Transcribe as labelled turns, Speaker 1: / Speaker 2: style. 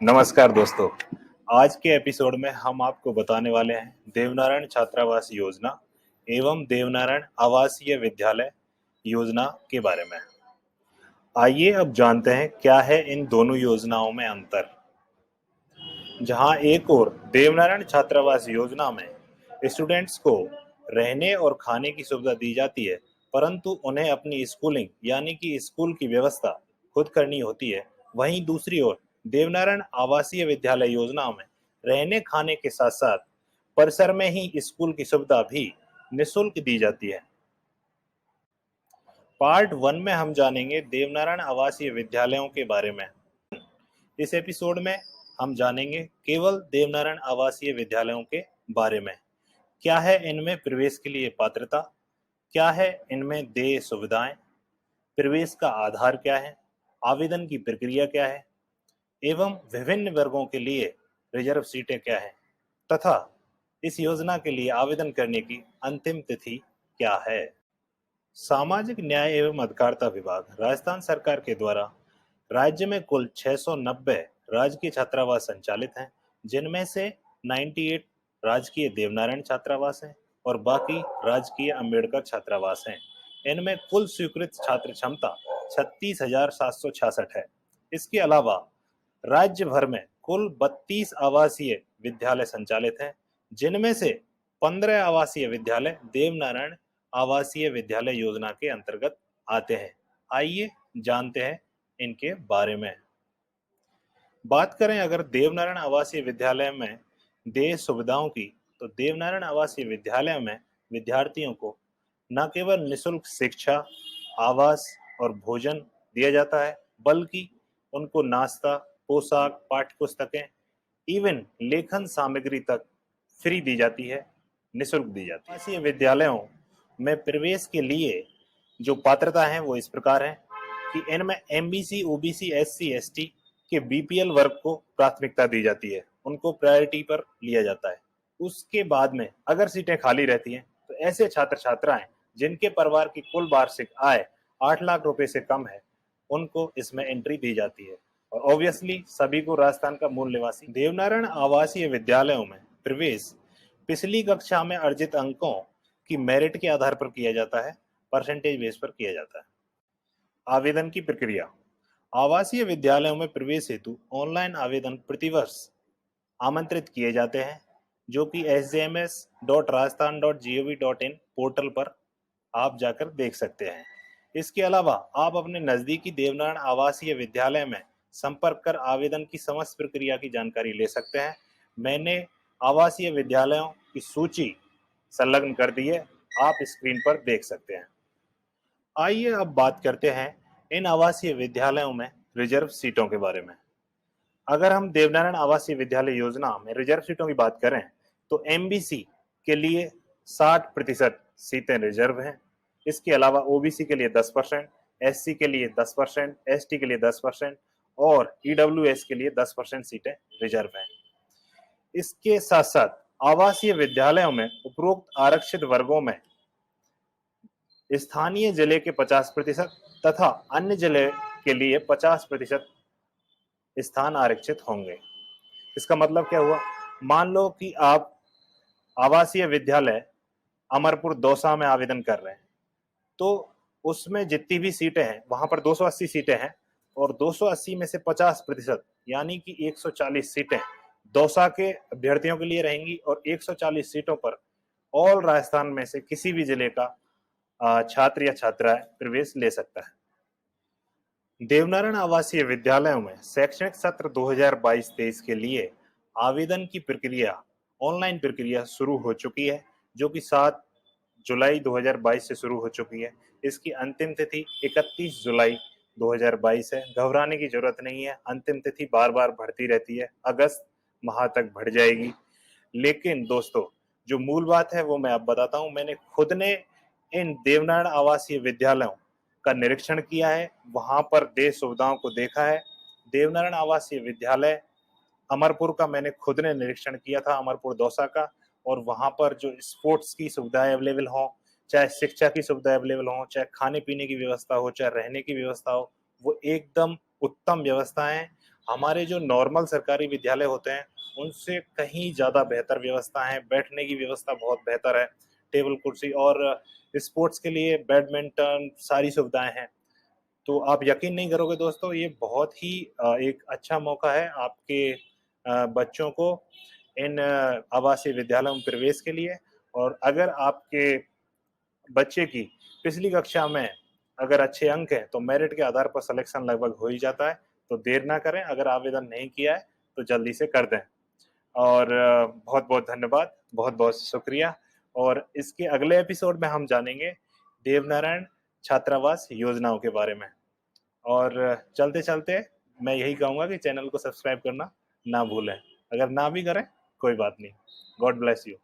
Speaker 1: नमस्कार दोस्तों। आज के एपिसोड में हम आपको बताने वाले हैं देवनारायण छात्रावास योजना एवं देवनारायण आवासीय विद्यालय योजना के बारे में। आइए अब जानते हैं क्या है इन दोनों योजनाओं में अंतर। जहां एक ओर देवनारायण छात्रावास योजना में स्टूडेंट्स को रहने और खाने की सुविधा दी जाती है, परंतु उन्हें अपनी स्कूलिंग यानी कि स्कूल की व्यवस्था खुद करनी होती है। वहीं दूसरी ओर देवनारायण आवासीय विद्यालय योजना में रहने खाने के साथ साथ परिसर में ही स्कूल की सुविधा भी निःशुल्क दी जाती है। पार्ट 1 में हम जानेंगे देवनारायण आवासीय विद्यालयों के बारे में। इस एपिसोड में हम जानेंगे केवल देवनारायण आवासीय विद्यालयों के बारे में। क्या है इनमें प्रवेश के लिए पात्रता, क्या है इनमें देय सुविधाएं, प्रवेश का आधार क्या है, आवेदन की प्रक्रिया क्या है एवं विभिन्न वर्गों के लिए रिजर्व सीटें क्या है तथा इस योजना के लिए आवेदन करने की अंतिम तिथि क्या है। सामाजिक न्याय एवं अधिकारिता विभाग राजस्थान सरकार के द्वारा राज्य में कुल 690 राजकीय छात्रावास संचालित हैं, जिनमें से 98 राजकीय देवनारायण छात्रावास हैं और बाकी राजकीय अंबेडकर छात्रावास हैं। इनमें कुल स्वीकृत छात्र क्षमता 36,766 है। इसके अलावा राज्य भर में कुल 32 आवासीय विद्यालय संचालित हैं, जिनमें से 15 आवासीय विद्यालय देवनारायण आवासीय विद्यालय योजना के अंतर्गत आते हैं। आइए जानते हैं इनके बारे में। बात करें अगर देवनारायण आवासीय विद्यालय में देय सुविधाओं की, तो देवनारायण आवासीय विद्यालय में विद्यार्थियों को न केवल निःशुल्क शिक्षा, आवास और भोजन दिया जाता है, बल्कि उनको नाश्ता, पोशाक, पाठ्य पुस्तकें, इवन लेखन सामग्री तक फ्री दी जाती है, निःशुल्क दी जाती है। आवासीय विद्यालयों में प्रवेश के लिए जो पात्रता है वो इस प्रकार है कि इनमें एमबीसी, ओबीसी, एससी, एसटी के बीपीएल वर्ग को प्राथमिकता दी जाती है, उनको प्रायोरिटी पर लिया जाता है। उसके बाद में अगर सीटें खाली रहती हैं तो ऐसे छात्र छात्राएं जिनके परिवार की कुल वार्षिक आय 8 लाख रुपए से कम है, उनको इसमें एंट्री दी जाती है। और ऑब्वियसली सभी को राजस्थान का मूल निवासी। देवनारायण आवासीय विद्यालयों में प्रवेश पिछली कक्षा में अर्जित अंकों की मेरिट के आधार पर किया जाता है, परसेंटेज बेस पर किया जाता है। आवेदन की प्रक्रिया। आवासीय विद्यालयों में प्रवेश हेतु ऑनलाइन आवेदन प्रतिवर्ष आमंत्रित किए जाते हैं, जो कि sjms.rajasthan.gov.in पोर्टल पर आप जाकर देख सकते हैं। इसके अलावा आप अपने नज़दीकी देवनारायण आवासीय विद्यालय में संपर्क कर आवेदन की समस्त प्रक्रिया की जानकारी ले सकते हैं। मैंने आवासीय विद्यालयों की सूची संलग्न कर दी है, आप स्क्रीन पर देख सकते हैं। आइए अब बात करते हैं इन आवासीय विद्यालयों में रिजर्व सीटों के बारे में। अगर हम देवनारायण आवासीय विद्यालय योजना में रिजर्व सीटों की बात करें तो एमबीसी के लिए 60% सीटें रिजर्व हैं। इसके अलावा ओबीसी के लिए 10%, एससी के लिए 10%, एसटी के लिए 10% और ईडब्ल्यूएस के लिए 10% सीटें रिजर्व हैं। इसके साथ साथ आवासीय विद्यालयों में उपरोक्त आरक्षित वर्गों में स्थानीय जिले के 50% तथा अन्य जिले के लिए 50% स्थान आरक्षित होंगे। इसका मतलब क्या हुआ? मान लो कि आप आवासीय विद्यालय अमरपुर दौसा में आवेदन कर रहे हैं, तो उसमें जितनी भी सीटें हैं वहां पर 280 सीटें हैं और 280 में से 50% यानी कि 140 सीटें दौसा के अभ्यर्थियों के लिए रहेंगी और 140 सीटों पर ऑल राजस्थान में से किसी भी जिले का छात्र या छात्राएं प्रवेश ले सकता है। देवनारायण आवासीय विद्यालयों में शैक्षणिक सत्र 2022-23 के लिए आवेदन की प्रक्रिया, ऑनलाइन प्रक्रिया शुरू हो चुकी है, जो कि 7 जुलाई 2022 से शुरू हो चुकी है। इसकी अंतिम तिथि 31 जुलाई 2022 है। घबराने की जरूरत नहीं है, अंतिम तिथि बार बार बढ़ती रहती है, अगस्त माह तक बढ़ जाएगी। लेकिन दोस्तों, जो मूल बात है वो मैं अब बताता हूँ। मैंने खुद ने इन देवनारायण आवासीय विद्यालयों का निरीक्षण किया है, वहां पर देय सुविधाओं को देखा है। देवनारायण आवासीय विद्यालय अमरपुर का मैंने खुद ने निरीक्षण किया था, अमरपुर दौसा का, और वहां पर जो स्पोर्ट्स की सुविधाएं अवेलेबल हो, चाहे शिक्षा की सुविधा अवेलेबल हो, चाहे खाने पीने की व्यवस्था हो, चाहे रहने की व्यवस्था हो, वो एकदम उत्तम व्यवस्था है। हमारे जो नॉर्मल सरकारी विद्यालय होते हैं उनसे कहीं ज़्यादा बेहतर व्यवस्था है, बैठने की व्यवस्था बहुत बेहतर है, टेबल कुर्सी और स्पोर्ट्स के लिए बैडमिंटन सारी सुविधाएं हैं। तो आप यकीन नहीं करोगे दोस्तों, ये बहुत ही एक अच्छा मौका है आपके बच्चों को इन आवासीय विद्यालयों में प्रवेश के लिए। और अगर आपके बच्चे की पिछली कक्षा में अगर अच्छे अंक हैं तो मेरिट के आधार पर सिलेक्शन लगभग हो ही जाता है। तो देर ना करें, अगर आवेदन नहीं किया है तो जल्दी से कर दें। और बहुत बहुत धन्यवाद, बहुत बहुत शुक्रिया। और इसके अगले एपिसोड में हम जानेंगे देवनारायण छात्रावास योजनाओं के बारे में। और चलते चलते मैं यही कहूँगा कि चैनल को सब्सक्राइब करना ना भूलें। अगर ना भी करें कोई बात नहीं। God bless you.